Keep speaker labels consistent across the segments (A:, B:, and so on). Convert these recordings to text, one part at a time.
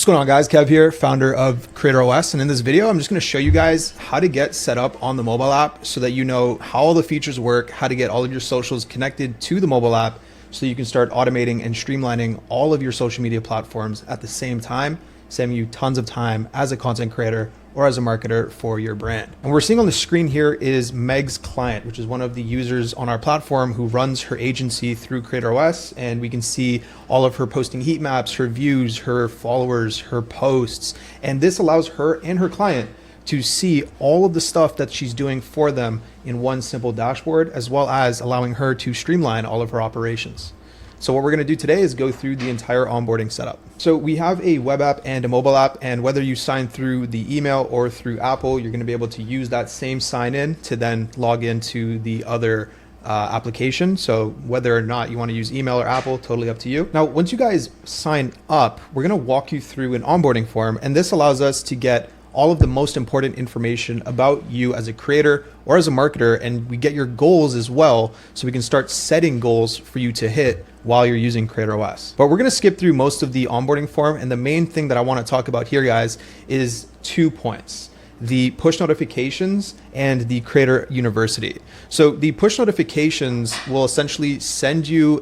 A: going on, guys? Kev here, founder of Creator OS, and in this video I'm just going to show you guys how to get set up on the mobile app so that you know how all the features work, how to get all of your socials connected to the mobile app so you can start automating and streamlining all of your social media platforms at the same time, saving you tons of time as a content creator or as a marketer for your brand. And what we're seeing on the screen here is Meg's client, which is one of the users on our platform who runs her agency through Creator OS. And we can see all of her posting heat maps, her views, her followers, her posts. And this allows her and her client to see all of the stuff that she's doing for them in one simple dashboard, as well as allowing her to streamline all of her operations. So what we're going to do today is go through the entire onboarding setup. So we have a web app and a mobile app, and whether you sign through the email or through Apple, you're going to be able to use that same sign in to then log into the other application. So whether or not you want to use email or Apple, totally up to you. Now, once you guys sign up, we're going to walk you through an onboarding form, and this allows us to get all of the most important information about you as a creator or as a marketer, and we get your goals as well, so we can start setting goals for you to hit while you're using Creator OS. But we're gonna skip through most of the onboarding form, and the main thing that I wanna talk about here, guys, is 2 points: the push notifications and the Creator University. So the push notifications will essentially send you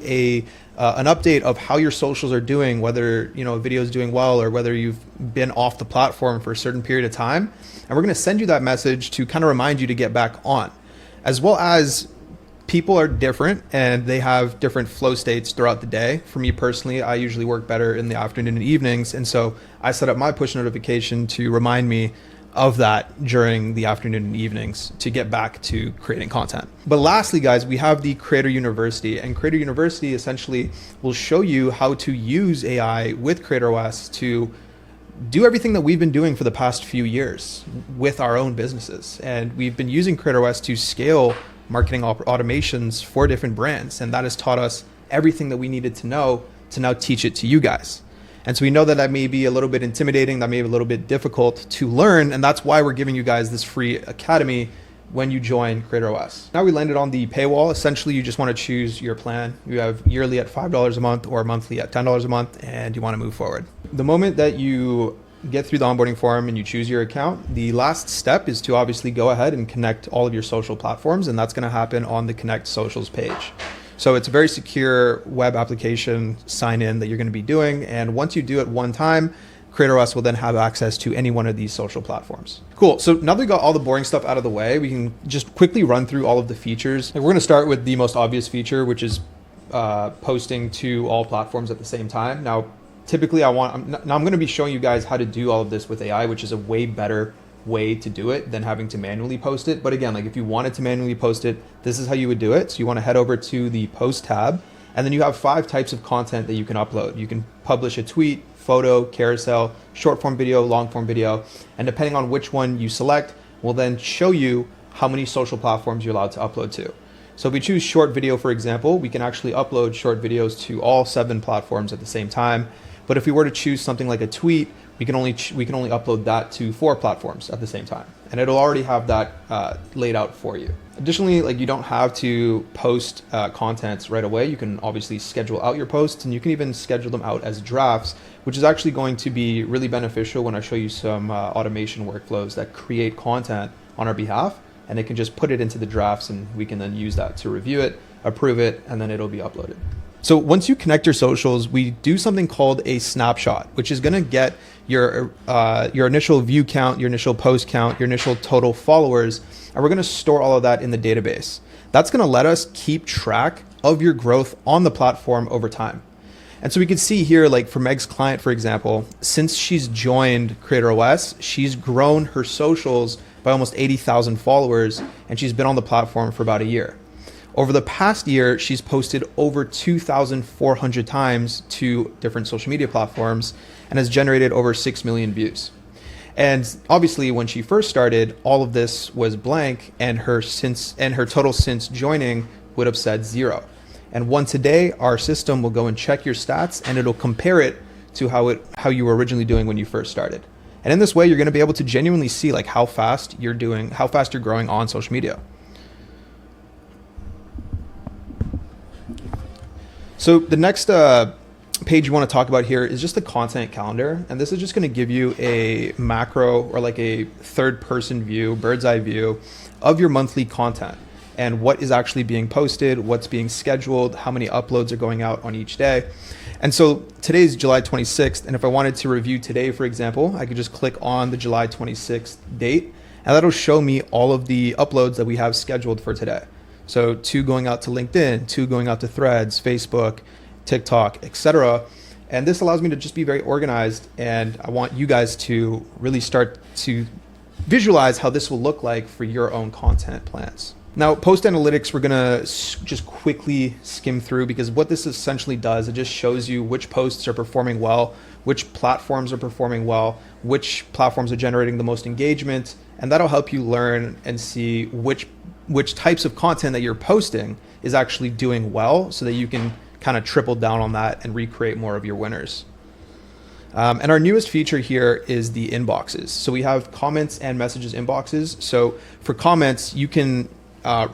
A: an update of how your socials are doing, whether a video is doing well or whether you've been off the platform for a certain period of time. And we're going to send you that message to kind of remind you to get back on, as well as people are different and they have different flow states throughout the day. For me personally, I usually work better in the afternoon and evenings. And so I set up my push notification to remind me of that during the afternoon and evenings to get back to creating content. But lastly, guys, we have the Creator University, and Creator University essentially will show you how to use AI with Creator OS to do everything that we've been doing for the past few years with our own businesses. And we've been using Creator OS to scale marketing automations for different brands. And that has taught us everything that we needed to know to now teach it to you guys. And so we know that that may be a little bit intimidating, that may be a little bit difficult to learn, and that's why we're giving you guys this free academy when you join Creator OS. Now we landed on the paywall. Essentially, you just want to choose your plan. You have yearly at $5 a month or monthly at $10 a month, and you want to move forward. The moment that you get through the onboarding form and you choose your account, the last step is to obviously go ahead and connect all of your social platforms, and that's going to happen on the Connect Socials page. So it's a very secure web application sign-in that you're going to be doing. And once you do it one time, Creator OS will then have access to any one of these social platforms. Cool. So now that we got all the boring stuff out of the way, we can just quickly run through all of the features. And we're going to start with the most obvious feature, which is posting to all platforms at the same time. Now, typically I'm going to be showing you guys how to do all of this with AI, which is a way better way to do it than having to manually post it. But again, like if you wanted to manually post it, this is how you would do it. So you want to head over to the post tab, and then you have 5 types of content that you can upload. You can publish a tweet, photo, carousel, short form video, long form video, and depending on which one you select, will then show you how many social platforms you're allowed to upload to. So if we choose short video, for example, we can actually upload short videos to all 7 platforms at the same time. But if we were to choose something like a tweet, we can only upload that to 4 platforms at the same time, and it'll already have that laid out for you. Additionally, like you don't have to post contents right away. You can obviously schedule out your posts, and you can even schedule them out as drafts, which is actually going to be really beneficial when I show you some automation workflows that create content on our behalf, and they can just put it into the drafts, and we can then use that to review it, approve it, and then it'll be uploaded. So once you connect your socials, we do something called a snapshot, which is going to get your initial view count, your initial post count, your initial total followers, and we're going to store all of that in the database. That's going to let us keep track of your growth on the platform over time. And so we can see here, like for Meg's client, for example, since she's joined Creator OS, she's grown her socials by almost 80,000 followers, and she's been on the platform for about a year. Over the past year, she's posted over 2,400 times to different social media platforms and has generated over 6 million views. And obviously, when she first started, all of this was blank, and her total since joining would have said 0. And once a day, our system will go and check your stats, and it'll compare it to how you were originally doing when you first started. And in this way, you're going to be able to genuinely see like how fast you're growing on social media. So the next page you want to talk about here is just the content calendar. And this is just going to give you a macro or like a third person view, bird's eye view of your monthly content and what is actually being posted, what's being scheduled, how many uploads are going out on each day. And so today's July 26th. And if I wanted to review today, for example, I could just click on the July 26th date and that'll show me all of the uploads that we have scheduled for today. So 2 going out to LinkedIn, 2 going out to Threads, Facebook, TikTok, etc. And this allows me to just be very organized. And I want you guys to really start to visualize how this will look like for your own content plans. Now, post analytics, we're gonna just quickly skim through because what this essentially does, it just shows you which posts are performing well, which platforms are performing well, which platforms are generating the most engagement, and that'll help you learn and see which types of content that you're posting is actually doing well so that you can kind of triple down on that and recreate more of your winners. And our newest feature here is the inboxes. So we have comments and messages inboxes. So for comments, you can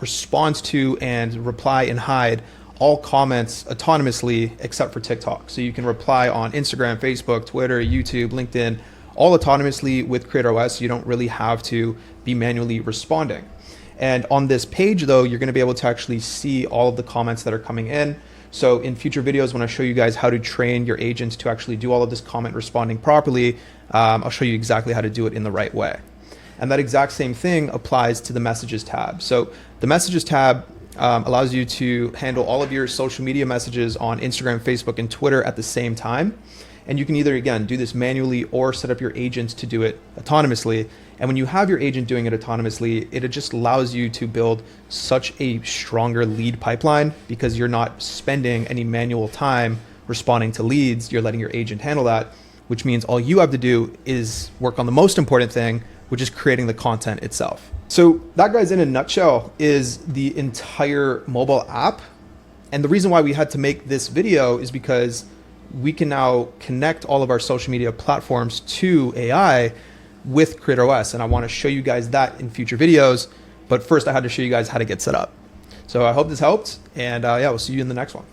A: respond to and reply and hide all comments autonomously except for TikTok. So you can reply on Instagram, Facebook, Twitter, YouTube, LinkedIn, all autonomously with Creator OS. You don't really have to be manually responding. And on this page though, you're gonna be able to actually see all of the comments that are coming in. So in future videos, when I show you guys how to train your agents to actually do all of this comment responding properly, I'll show you exactly how to do it in the right way. And that exact same thing applies to the messages tab. So the messages tab allows you to handle all of your social media messages on Instagram, Facebook, and Twitter at the same time. And you can either, again, do this manually or set up your agents to do it autonomously. And when you have your agent doing it autonomously, it just allows you to build such a stronger lead pipeline because you're not spending any manual time responding to leads. You're letting your agent handle that, which means all you have to do is work on the most important thing, which is creating the content itself. So that, guys, in a nutshell, is the entire mobile app. And the reason why we had to make this video is because we can now connect all of our social media platforms to AI with Creator OS. And I want to show you guys that in future videos. But first, I had to show you guys how to get set up. So I hope this helped. And yeah, we'll see you in the next one.